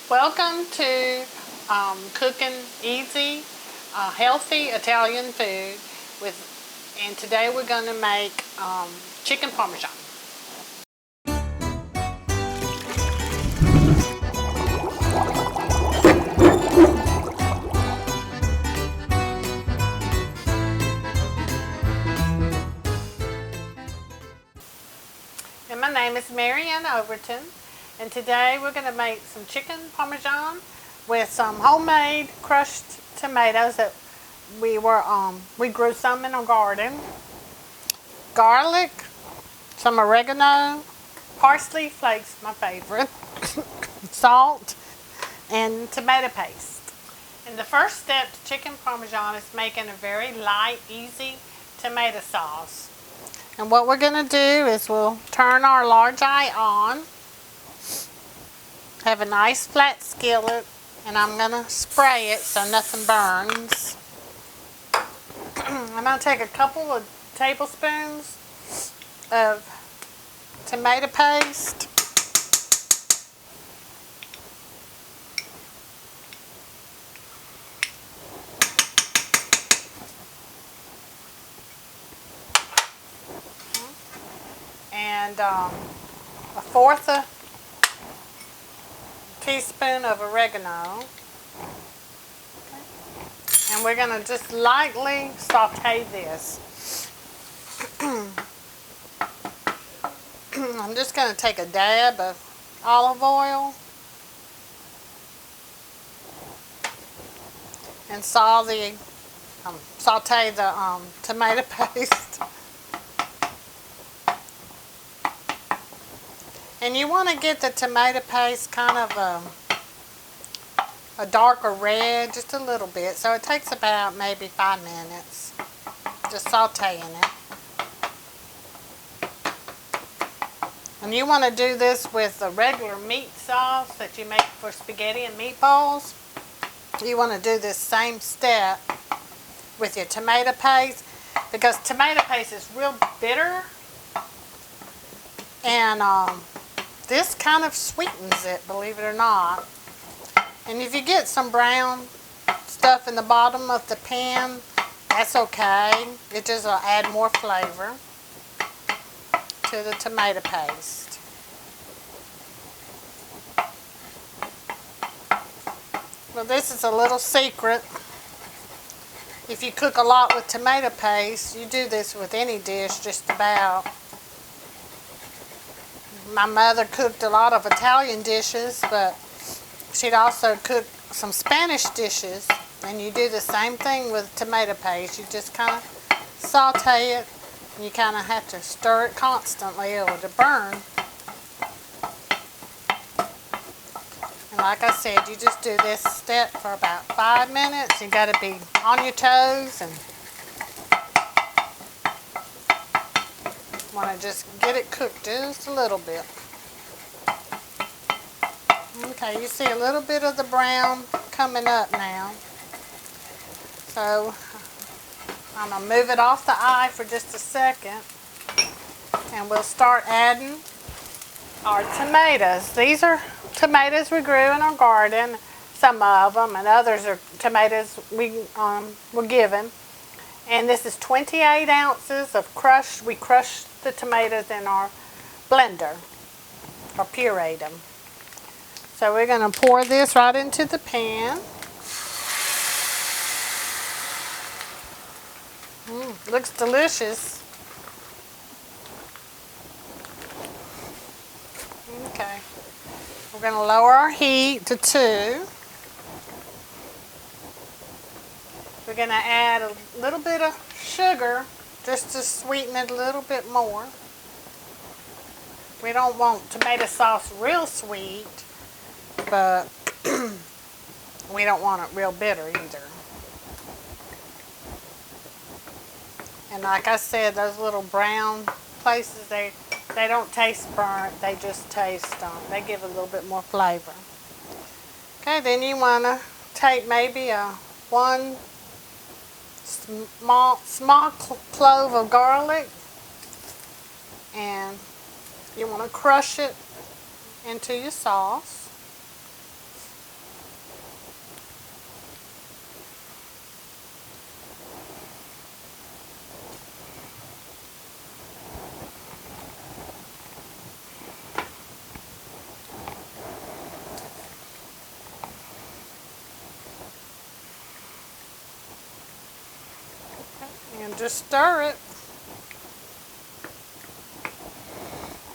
Welcome to Cooking Easy, healthy Italian food and today we're going to make chicken parmesan. And my name is Overton, and today we're going to make some chicken parmesan with some homemade crushed tomatoes that we grew some in our garden, garlic, some oregano, parsley flakes, my favorite, salt, and tomato paste. And the first step to chicken parmesan is making a very light, easy tomato sauce. And what we're going to do is we'll turn our large eye on, have a nice flat skillet, and I'm going to spray it so nothing burns. I'm going to take a couple of tablespoons of tomato paste. And a fourth teaspoon of oregano. And we're going to just lightly saute this. I'm just going to take a dab of olive oil and saute the tomato paste. And you want to get the tomato paste kind of a darker red, just a little bit. So it takes about maybe 5 minutes just sauteing it. And you want to do this with the regular meat sauce that you make for spaghetti and meatballs. You want to do this same step with your tomato paste because tomato paste is real bitter. And this kind of sweetens it, believe it or not. And if you get some brown stuff in the bottom of the pan, that's okay. It just will add more flavor to the tomato paste. Well, this is a little secret. If you cook a lot with tomato paste, you do this with any dish just about. My mother cooked a lot of Italian dishes, but she'd also cook some Spanish dishes. And you do the same thing with tomato paste. You just kind of saute it. And you kind of have to stir it constantly or it'll burn. And like I said, you just do this step for about 5 minutes. You got to be on your toes and want to just get it cooked just a little bit. Okay, you see a little bit of the brown coming up now. So I'm going to move it off the eye for just a second. And we'll start adding our tomatoes. These are tomatoes we grew in our garden, some of them, and others are tomatoes we were given. And this is 28 ounces of crushed. We crushed the tomatoes in our blender, or pureed them. So we're going to pour this right into the pan. Looks delicious. Okay. We're going to lower our heat to 2. We're going to add a little bit of sugar just to sweeten it a little bit more. We don't want tomato sauce real sweet, but we don't want it real bitter either. And like I said, those little brown places, they don't taste burnt, they just taste, they give a little bit more flavor. Okay, then you want to take maybe one small clove of garlic, and you want to crush it into your sauce. just stir it.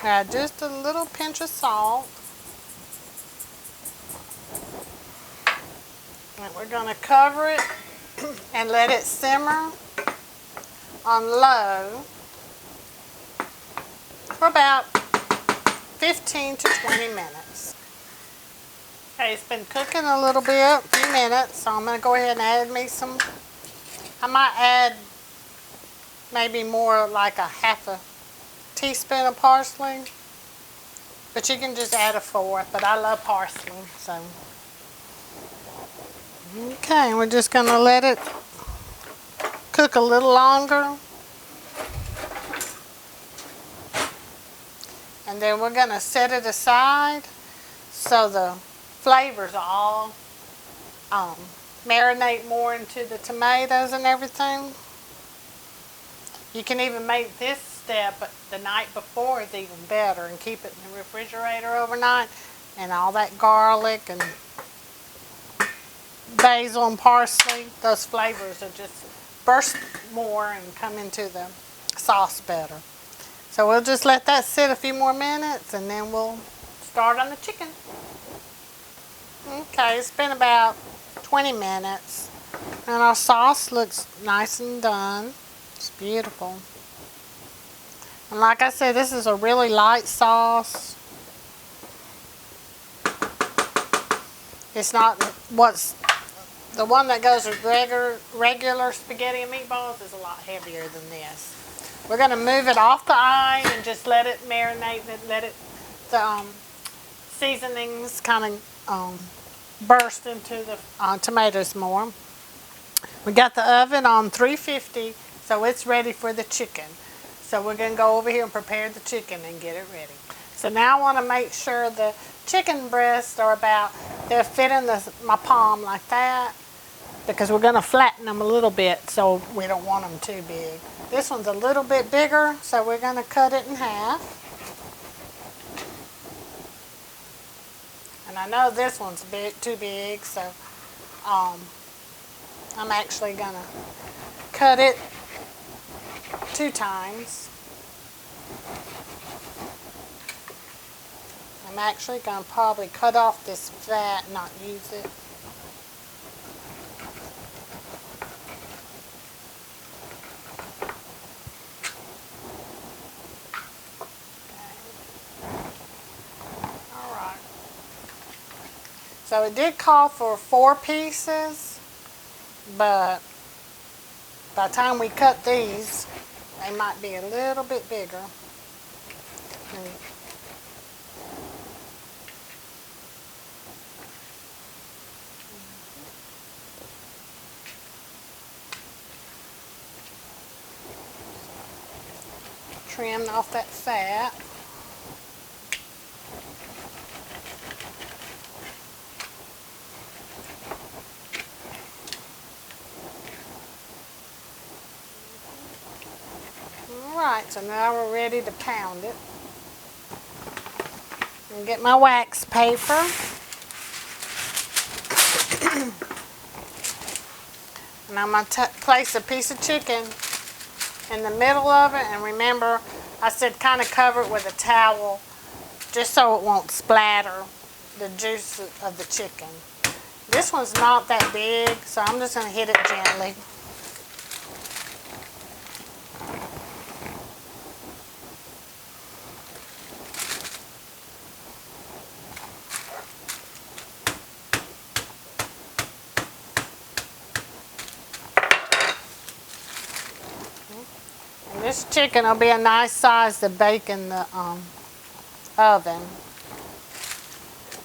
Add just a little pinch of salt. And we're going to cover it and let it simmer on low for about 15 to 20 minutes. Okay, it's been cooking a little bit, a few minutes, so I'm going to go ahead and add me some. I might add maybe more like a half a teaspoon of parsley, but you can just add a fourth, but I love parsley, so. Okay, we're just going to let it cook a little longer. And then we're going to set it aside so the flavors all marinate more into the tomatoes and everything. You can even make this step the night before is even better and keep it in the refrigerator overnight, and all that garlic and basil and parsley, those flavors will just burst more and come into the sauce better. So we'll just let that sit a few more minutes and then we'll start on the chicken. Okay, it's been about 20 minutes and our sauce looks nice and done. It's beautiful. And like I said, this is a really light sauce. It's not what's the one that goes with regular spaghetti and meatballs is a lot heavier than this. We're going to move it off the eye and just let it marinate and let it, the seasonings kind of burst into the tomatoes more. We got the oven on 350, so it's ready for the chicken. So we're going to go over here and prepare the chicken and get it ready. So now I want to make sure the chicken breasts are they'll fit in my palm like that, because we're going to flatten them a little bit so we don't want them too big. This one's a little bit bigger, so we're going to cut it in half. And I know this one's too big, so I'm actually going to cut it 2 times. I'm actually going to probably cut off this fat, not use it. So it did call for 4 pieces, but by the time we cut these, they might be a little bit bigger. Trim off that fat. Alright, so now we're ready to pound it. And get my wax paper. And I'm going to place a piece of chicken in the middle of it. And remember, I said kind of cover it with a towel just so it won't splatter the juice of the chicken. This one's not that big, so I'm just going to hit it gently. This chicken will be a nice size to bake in the oven.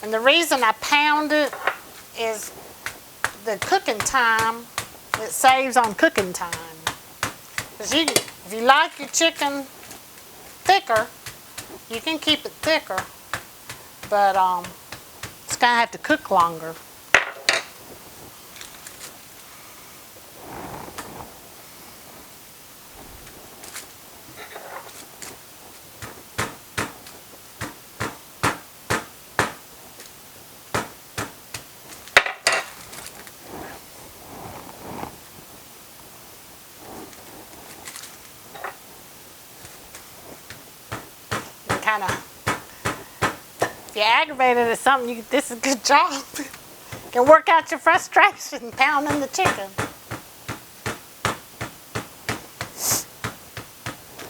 And the reason I pound it is the cooking time. It saves on cooking time. Because if you like your chicken thicker, you can keep it thicker. But it's going to have to cook longer. kind of, if you're aggravated at something, this is a good job. You can work out your frustration pounding the chicken.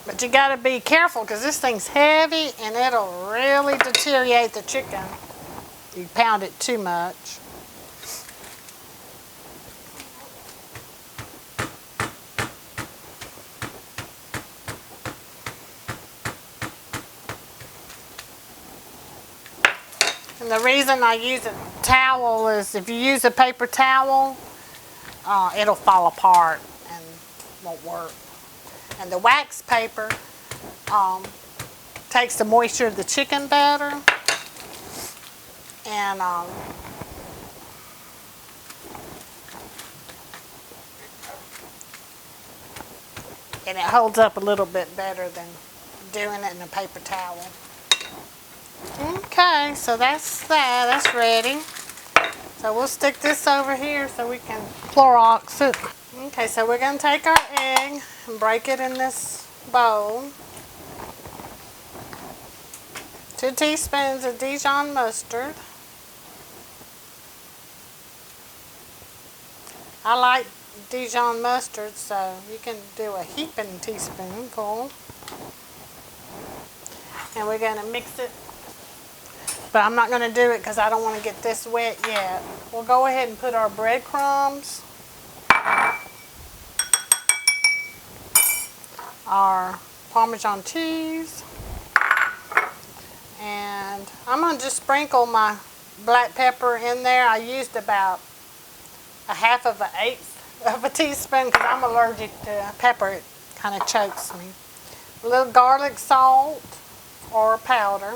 But you got to be careful because this thing's heavy and it'll really deteriorate the chicken. You pound it too much. And the reason I use a towel is if you use a paper towel, it'll fall apart and won't work. And the wax paper takes the moisture of the chicken better. And it holds up a little bit better than doing it in a paper towel. Okay, so that's that. That's ready. So we'll stick this over here so we can Clorox it. Okay, so we're going to take our egg and break it in this bowl. 2 teaspoons of Dijon mustard. I like Dijon mustard, so you can do a heaping teaspoonful. And we're going to mix it. But I'm not going to do it because I don't want to get this wet yet. We'll go ahead and put our breadcrumbs, our Parmesan cheese, and I'm going to just sprinkle my black pepper in there. I used about a 1/2 teaspoon because I'm allergic to pepper. It kind of chokes me. A little garlic salt or powder.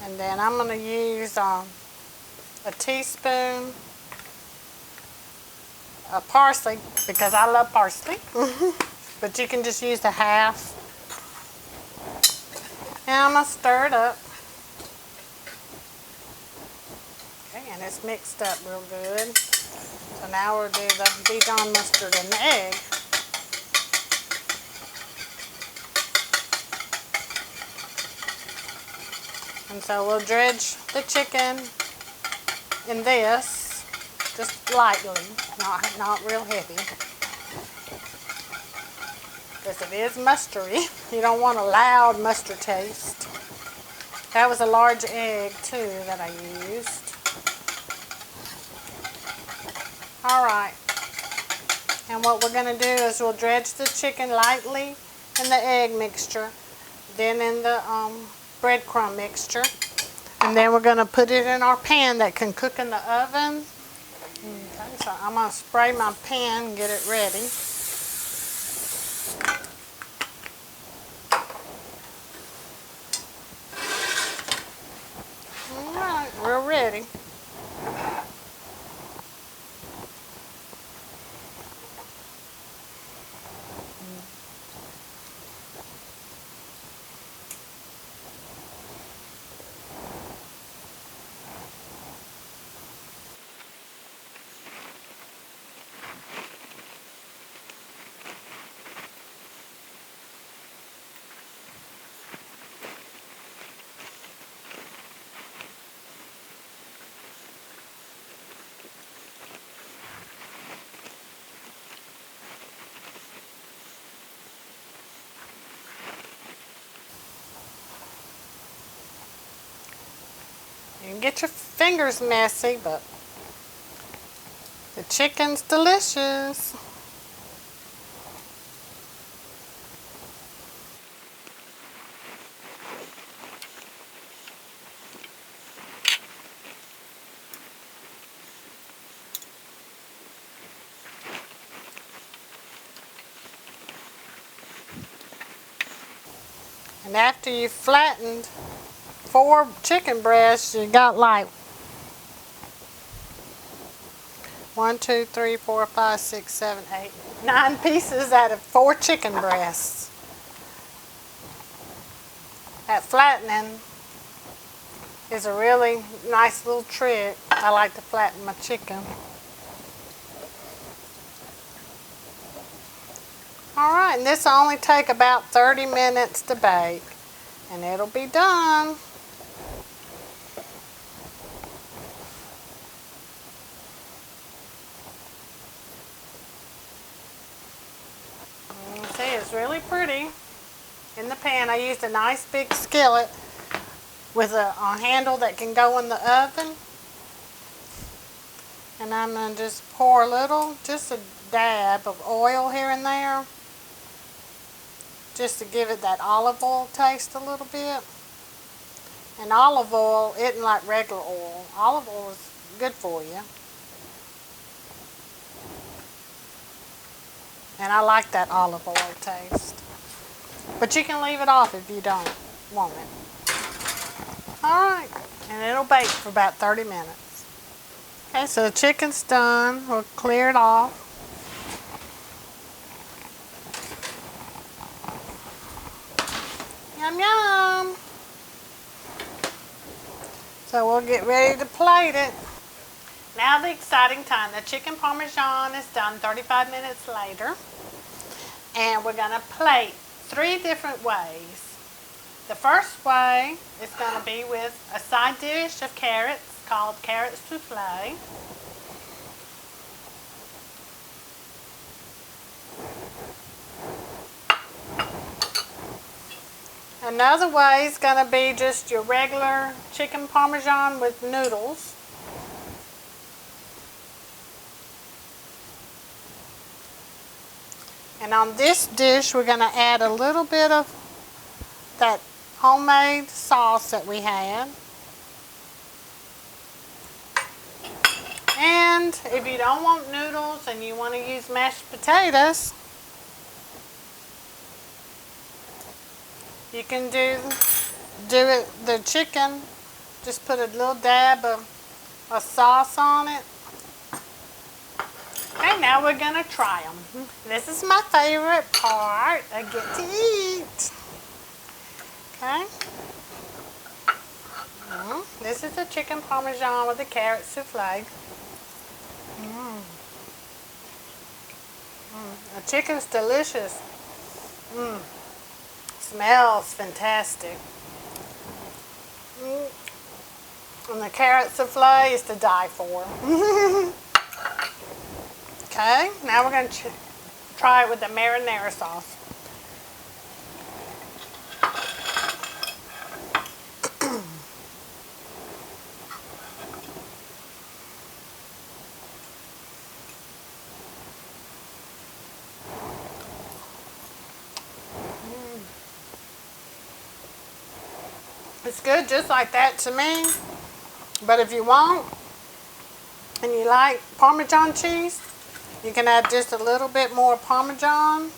And then I'm going to use a teaspoon of parsley because I love parsley. But you can just use a 1/2. And I'm going to stir it up. Okay, and it's mixed up real good. So now we'll do the Dijon mustard and the egg. And so we'll dredge the chicken in this, just lightly, not real heavy. Because it is mustardy. You don't want a loud mustard taste. That was a large egg too that I used. Alright. And what we're going to do is we'll dredge the chicken lightly in the egg mixture, then in the breadcrumb mixture, and then we're going to put it in our pan that can cook in the oven. Okay, so I'm going to spray my pan and get it ready. Alright, we're ready. You can get your fingers messy, but the chicken's delicious. And after you've flattened 4 chicken breasts, you got like 1, 2, 3, 4, 5, 6, 7, 8, 9 pieces out of 4 chicken breasts. That flattening is a really nice little trick. I like to flatten my chicken. Alright, and this will only take about 30 minutes to bake. And it'll be done. You see, it's really pretty. In the pan, I used a nice big skillet with a handle that can go in the oven. And I'm going to just pour just a dab of oil here and there. Just to give it that olive oil taste a little bit. And olive oil isn't like regular oil. Olive oil is good for you. And I like that olive oil taste. But you can leave it off if you don't want it. Alright, and it'll bake for about 30 minutes. Okay, so the chicken's done. We'll clear it off. Yum, yum. So we'll get ready to plate it. Now the exciting time. The chicken parmesan is done 35 minutes later. And we're going to plate 3 different ways. The first way is going to be with a side dish of carrots called carrot souffle. Another way is going to be just your regular chicken parmesan with noodles. And on this dish, we're going to add a little bit of that homemade sauce that we had. And if you don't want noodles and you want to use mashed potatoes, you can do the chicken, just put a little dab of sauce on it. Okay, now we're going to try them. This is my favorite part. I get to eat. Okay. This is the chicken parmesan with the carrot souffle. The chicken's delicious. Smells fantastic. And the carrot souffle is to die for. Okay, now we're going to try it with the marinara sauce. It's good just like that to me. But if you want, and you like Parmesan cheese, you can add just a little bit more Parmesan.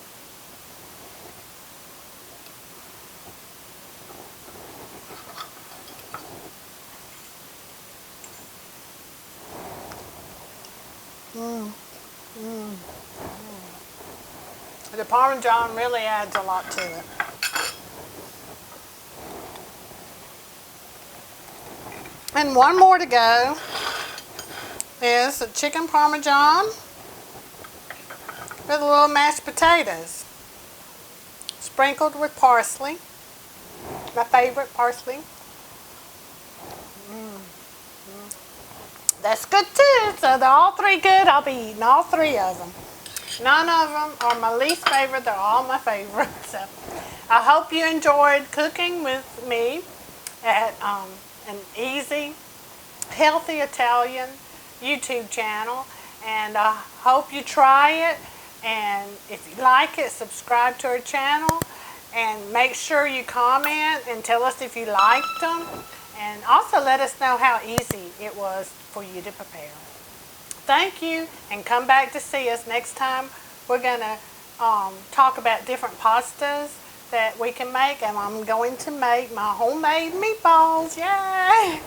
The Parmesan really adds a lot to it. And one more to go is the chicken Parmesan with a little mashed potatoes, sprinkled with parsley, my favorite parsley. That's good too. So they're all 3 good. I'll be eating all 3 of them. None of them are my least favorite. They're all my favorites. So I hope you enjoyed cooking with me at an easy, healthy Italian YouTube channel. And I hope you try it. And if you like it, subscribe to our channel. And make sure you comment and tell us if you liked them. And also let us know how easy it was for you to prepare. Thank you, and come back to see us next time. We're going to talk about different pastas that we can make, and I'm going to make my homemade meatballs. Yay!